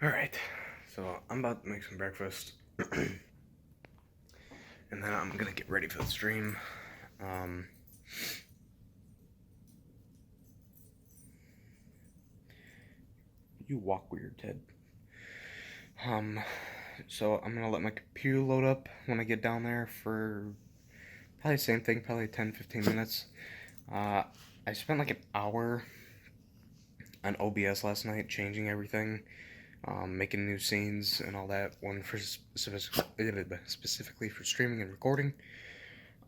Alright, so I'm about to make some breakfast. And then I'm gonna get ready for the stream. Um, you walk weird, Ted. Um, so I'm gonna let my computer load up when I get down there for probably the same thing, probably 10-15 minutes. Uh, I spent like an hour on OBS last night changing everything, making new scenes and all that. One for specifically for streaming and recording.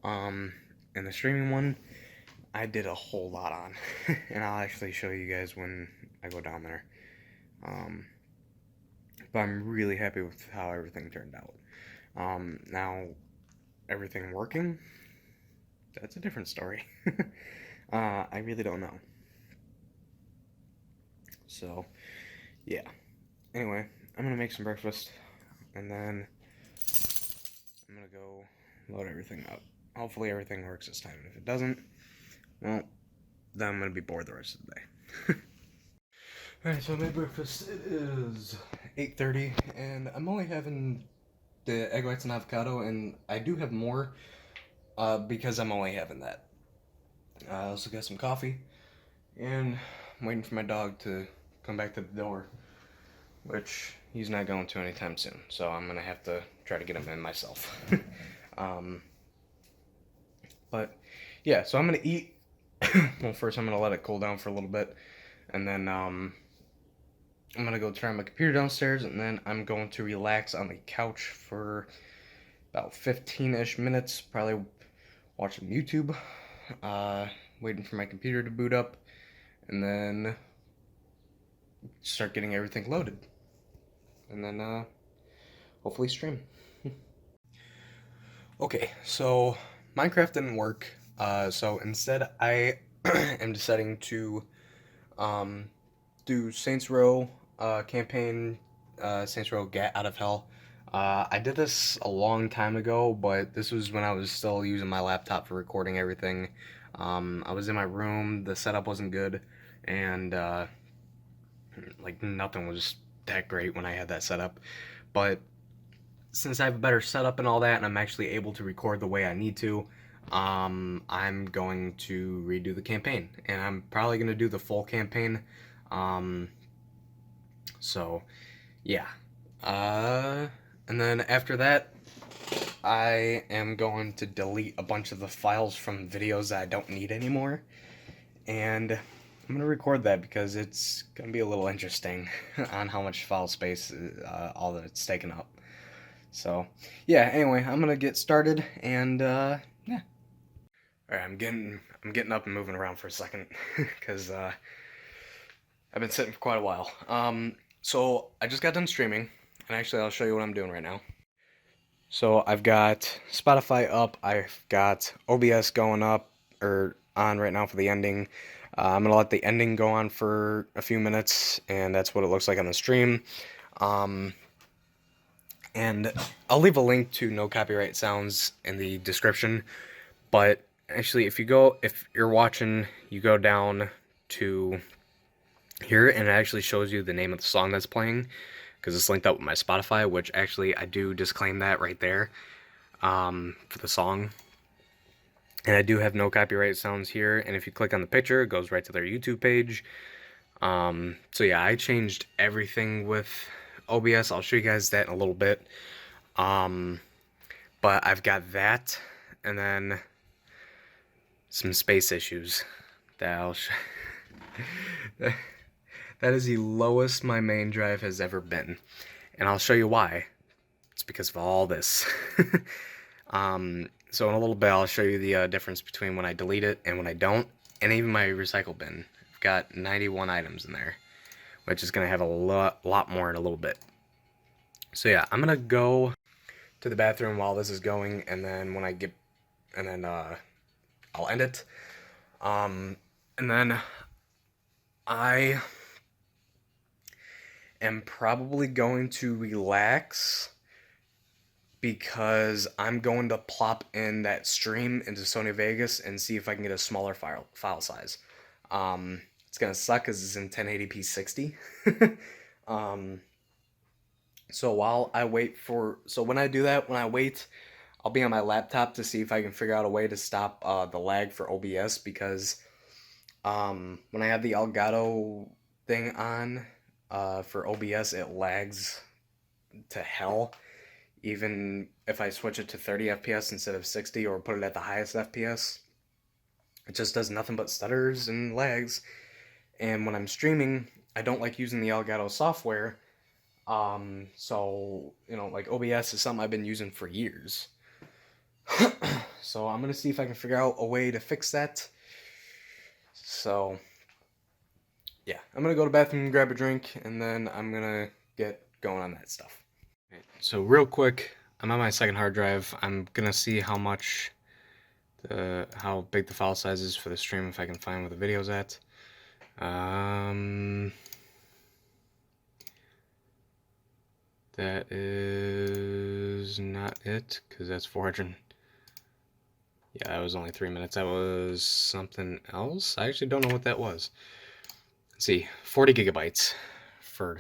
And the streaming one, I did a whole lot on, and I'll actually show you guys when I go down there. But I'm really happy with how everything turned out. Now, everything working, that's a different story. I really don't know. So, yeah. Anyway, I'm gonna make some breakfast, and then I'm gonna go load everything up. Hopefully everything works this time. If it doesn't, well, then I'm gonna be bored the rest of the day. Alright, so I made breakfast. It is 8:30, and I'm only having the egg whites and avocado, and I do have more because I'm only having that. I also got some coffee, and I'm waiting for my dog to come back to the door, which he's not going to anytime soon, so I'm gonna have to try to get him in myself. um, but yeah, so I'm gonna eat. Well, first I'm gonna let it cool down for a little bit, and then I'm gonna go turn my computer downstairs, and then I'm going to relax on the couch for about 15-ish minutes, probably watching YouTube, waiting for my computer to boot up, and then start getting everything loaded, and then hopefully stream. Okay, so Minecraft didn't work, so instead I am deciding to um, do Saints Row campaign, Saints Row Get Out of Hell. I did this a long time ago, but this was when I was still using my laptop for recording everything. I was in my room, the setup wasn't good, and like nothing was that great when I had that setup. But since I have a better setup and all that, and I'm actually able to record the way I need to, I'm going to redo the campaign, and I'm probably going to do the full campaign. Um, so, yeah. And then after that, I am going to delete a bunch of the files from videos that I don't need anymore, and I'm going to record that because it's going to be a little interesting on how much file space all that it's taken up. So, yeah, anyway, I'm gonna get started, and yeah. Alright, I'm getting up and moving around for a second, because I've been sitting for quite a while. So I just got done streaming, and actually I'll show you what I'm doing right now. So I've got Spotify up, I've got OBS going up, or on right now for the ending. I'm gonna let the ending go on for a few minutes, and that's what it looks like on the stream. Um, And I'll leave a link to No Copyright Sounds in the description. But actually, if you're watching, you go down to here, and it actually shows you the name of the song that's playing, because it's linked up with my Spotify, which actually I do disclaim that right there for the song. And I do have No Copyright Sounds here, and if you click on the picture, it goes right to their YouTube page. So yeah, I changed everything with OBS. I'll show you guys that in a little bit. But I've got that, and then some space issues that I'll show. That is the lowest my main drive has ever been, and I'll show you why. It's because of all this. So in a little bit, I'll show you the difference between when I delete it and when I don't, and even my recycle bin. I've got 91 items in there, which is going to have a lot more in a little bit. So yeah, I'm going to go to the bathroom while this is going, and then when I get, and then I'll end it. And then I am probably going to relax because I'm going to plop in that stream into Sony Vegas and see if I can get a smaller file size. It's gonna suck because it's in 1080p 60. So while I wait for, so when I do that, when I wait, I'll be on my laptop to see if I can figure out a way to stop the lag for OBS, because when I have the Elgato thing on for OBS, it lags to hell. Even if I switch it to 30 FPS instead of 60, or put it at the highest FPS, it just does nothing but stutters and lags. And when I'm streaming, I don't like using the Elgato software. So, like OBS is something I've been using for years. So I'm gonna see if I can figure out a way to fix that. So, yeah, I'm gonna go to the bathroom, grab a drink, and then I'm gonna get going on that stuff. So real quick, I'm on my second hard drive. I'm gonna see how big the file size is for the stream, if I can find where the video's at. That is not it, because that's 400. Yeah, that was only 3 minutes. That was something else. I actually don't know what that was. Let's see, 40 gigabytes for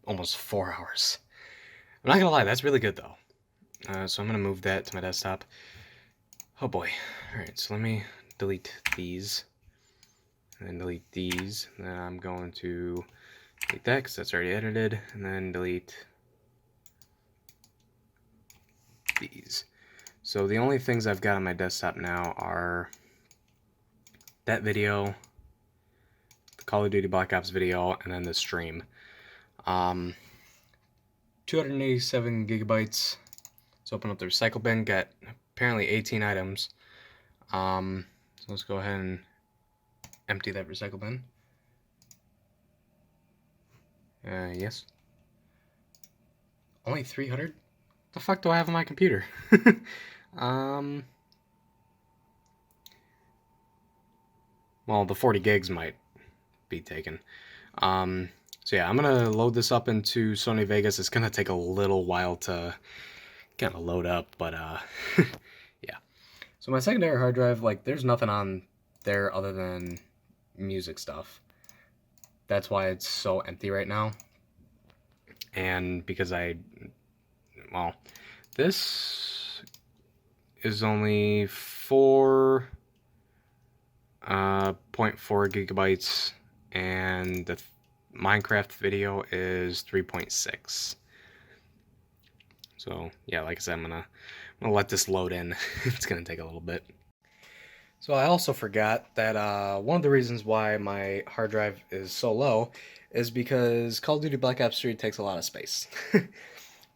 almost 4 hours. I'm not gonna lie, that's really good though. So I'm gonna move that to my desktop. Oh boy. Alright, so let me delete these. And then delete these. And then I'm going to delete that because that's already edited. And then delete these. So the only things I've got on my desktop now are that video, the Call of Duty Black Ops video, and then the stream. 287 gigabytes. Let's open up the recycle bin. Got apparently 18 items. So let's go ahead and empty that recycle bin. Yes. Only 300? The fuck do I have on my computer? Well, the 40 gigs might be taken. So yeah, I'm gonna load this up into Sony Vegas. It's gonna take a little while to kind of load up, but yeah. So my secondary hard drive, like, there's nothing on there other than music stuff. That's why it's so empty right now. And because well, this is only 4.4 gigabytes, and the Minecraft video is 3.6. So yeah, like I said, I'm gonna let this load in. It's gonna take a little bit. So I also forgot that one of the reasons why my hard drive is so low is because Call of Duty Black Ops 3 takes a lot of space.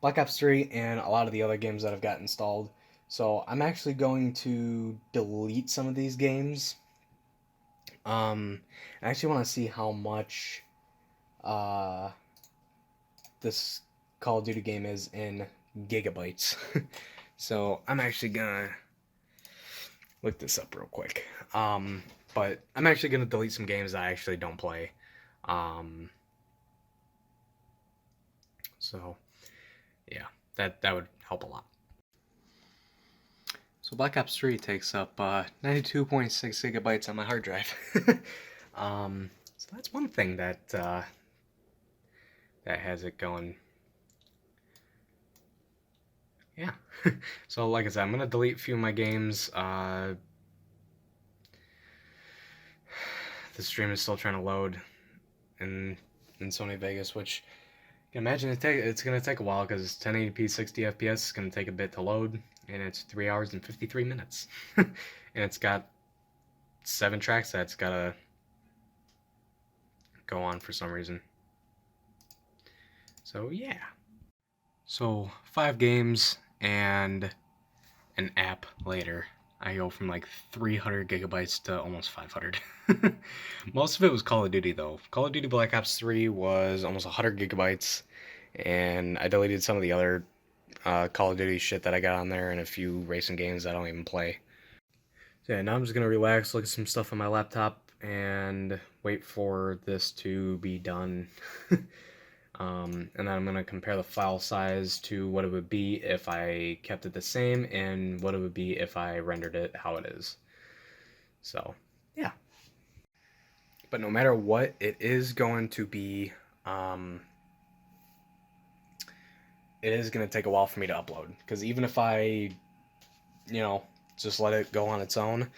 Black Ops 3 and a lot of the other games that I've got installed. So I'm actually going to delete some of these games. I actually want to see how much this Call of Duty game is in gigabytes. So I'm actually gonna look this up real quick. But I'm actually gonna delete some games that I actually don't play. So yeah, that would help a lot. So Black Ops 3 takes up 92.6 gigabytes on my hard drive. So that's one thing that that has it going. Yeah. So like I said, I'm gonna delete a few of my games. The stream is still trying to load in Sony Vegas, which you can imagine it's gonna take a while because 1080p 60 FPS is gonna take a bit to load, and it's 3 hours and 53 minutes. And it's got 7 tracks that's gotta go on for some reason. So yeah. So 5 games and an app later, I go from like 300 gigabytes to almost 500. Most of it was Call of Duty though. Call of Duty Black Ops 3 was almost 100 gigabytes, and I deleted some of the other Call of Duty shit that I got on there, and a few racing games I don't even play. So yeah, now I'm just gonna relax, look at some stuff on my laptop, and wait for this to be done. And then I'm going to compare the file size to what it would be if I kept it the same, and what it would be if I rendered it how it is. So, yeah. But no matter what, it is going to be it is going to take a while for me to upload. Because even if I, just let it go on its own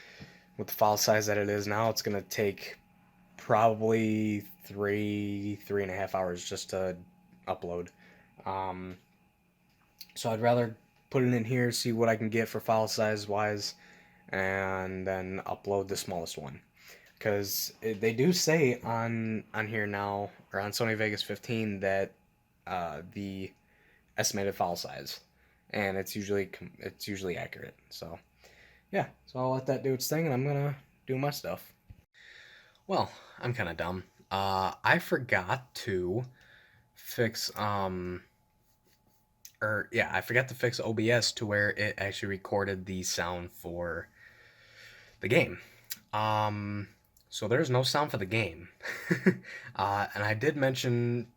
with the file size that it is now, it's going to take probably 3.5 hours just to upload. So I'd rather put it in here, see what I can get for file size wise, and then upload the smallest one. Because they do say on here now, or on Sony Vegas 15, that the estimated file size, and it's usually accurate. So yeah, so I'll let that do its thing, and I'm gonna do my stuff. Well, I'm kind of dumb. I forgot to fix I forgot to fix OBS to where it actually recorded the sound for the game. So there's no sound for the game. And I did mention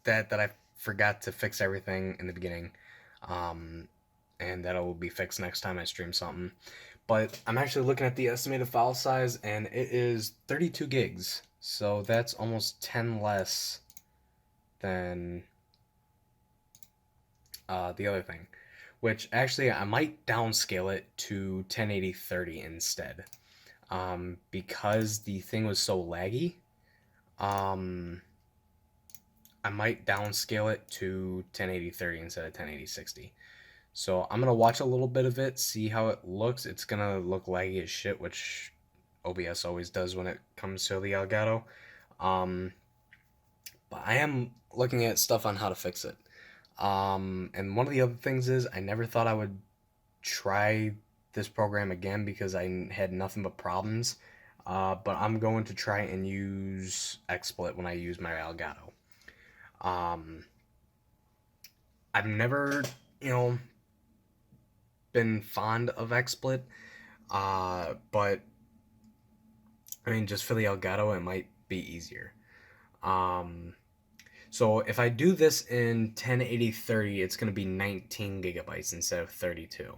that I forgot to fix everything in the beginning. And that it will be fixed next time I stream something. But I'm actually looking at the estimated file size, and it is 32 gigs. So that's almost 10 less than the other thing. Which actually I might downscale it to 1080-30 instead. Because the thing was so laggy, I might downscale it to 1080-30 instead of 1080-60. So I'm gonna watch a little bit of it, see how it looks. It's gonna look laggy as shit, which OBS always does when it comes to the Elgato. But I am looking at stuff on how to fix it. And one of the other things is I never thought I would try this program again because I had nothing but problems. But I'm going to try and use XSplit when I use my Elgato. I've never, been fond of XSplit, but I mean, just for the Elgato, it might be easier. So if I do this in 1080-30, it's going to be 19 gigabytes instead of 32.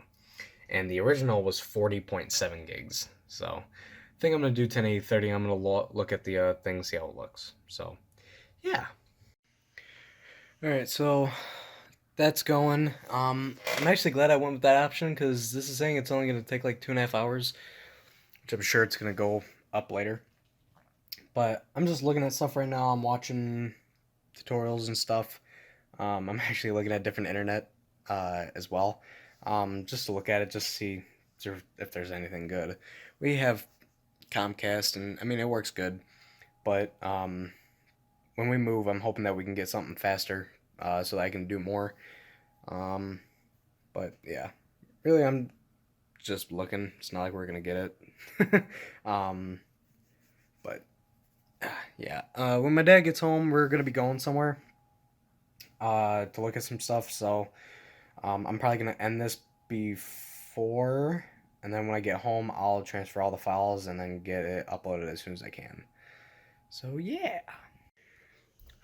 And the original was 40.7 gigs. So I think I'm going to do 1080-30. I'm going to look at the thing, see how it looks. So, yeah. Alright, so that's going. I'm actually glad I went with that option because this is saying it's only going to take like 2.5 hours, which I'm sure it's going to go up later. But I'm just looking at stuff right now. I'm watching tutorials and stuff. I'm actually looking at different internet as well, just to look at it, just to see if there's anything good. We have Comcast, and I mean it works good, but when we move, I'm hoping that we can get something faster so that I can do more. But yeah, really, I'm just looking. It's not like we're gonna get it. But yeah, when my dad gets home, we're gonna be going somewhere to look at some stuff. So I'm probably gonna end this before, and then when I get home, I'll transfer all the files and then get it uploaded as soon as I can. So yeah.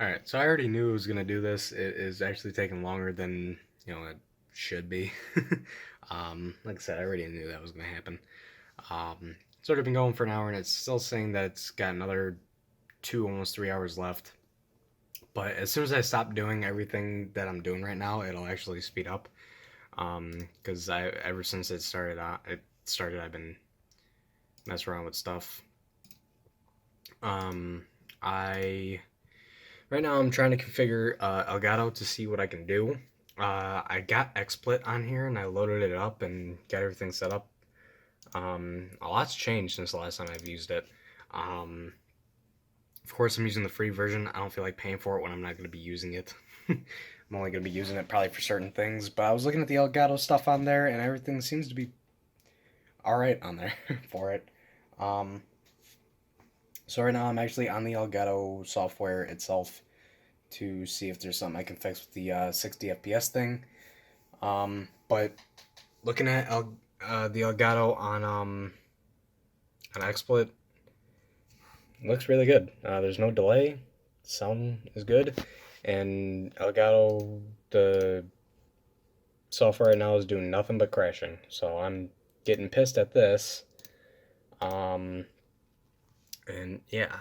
All right, so I already knew it was gonna do this. It is actually taking longer than it should be. Like I said, I already knew that was gonna happen. It's already been going for an hour, and it's still saying that it's got another 2, almost 3 hours left. But as soon as I stop doing everything that I'm doing right now, it'll actually speed up. Because ever since it started, I've been messing around with stuff. Right now I'm trying to configure Elgato to see what I can do. I got XSplit on here and I loaded it up and got everything set up. A lot's changed since the last time I've used it. Of course, I'm using the free version. I don't feel like paying for it when I'm not going to be using it. I'm only going to be using it probably for certain things. But I was looking at the Elgato stuff on there, and everything seems to be alright on there for it. So right now I'm actually on the Elgato software itself to see if there's something I can fix with the 60 FPS thing. But looking at the Elgato on XSplit, looks really good. There's no delay. Sound is good. And Elgato, the software right now is doing nothing but crashing. So I'm getting pissed at this. And yeah.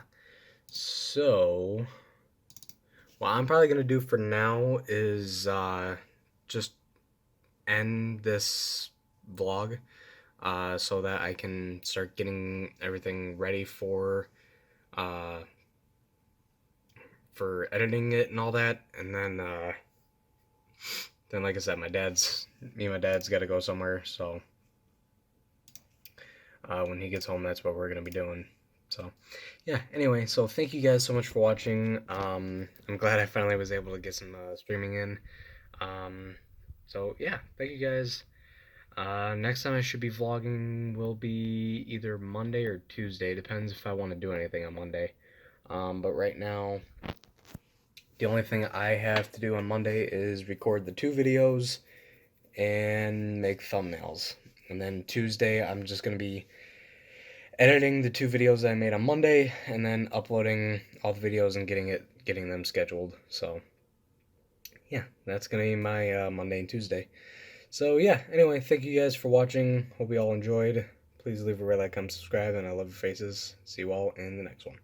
So what I'm probably going to do for now is just end this vlog so that I can start getting everything ready uh, for editing it and all that. And then like I said, me and my dad's got to go somewhere. So when he gets home, that's what we're gonna be doing. So yeah. Anyway, so thank you guys so much for watching. I'm glad I finally was able to get some streaming in. So yeah, thank you guys. Next time I should be vlogging will be either Monday or Tuesday. Depends if I want to do anything on Monday. But right now, the only thing I have to do on Monday is record the 2 videos and make thumbnails. And then Tuesday, I'm just going to be editing the 2 videos I made on Monday and then uploading all the videos and getting them scheduled. So, yeah, that's going to be my Monday and Tuesday. So, yeah, anyway, thank you guys for watching. Hope you all enjoyed. Please leave a red like, comment, subscribe, and I love your faces. See you all in the next one.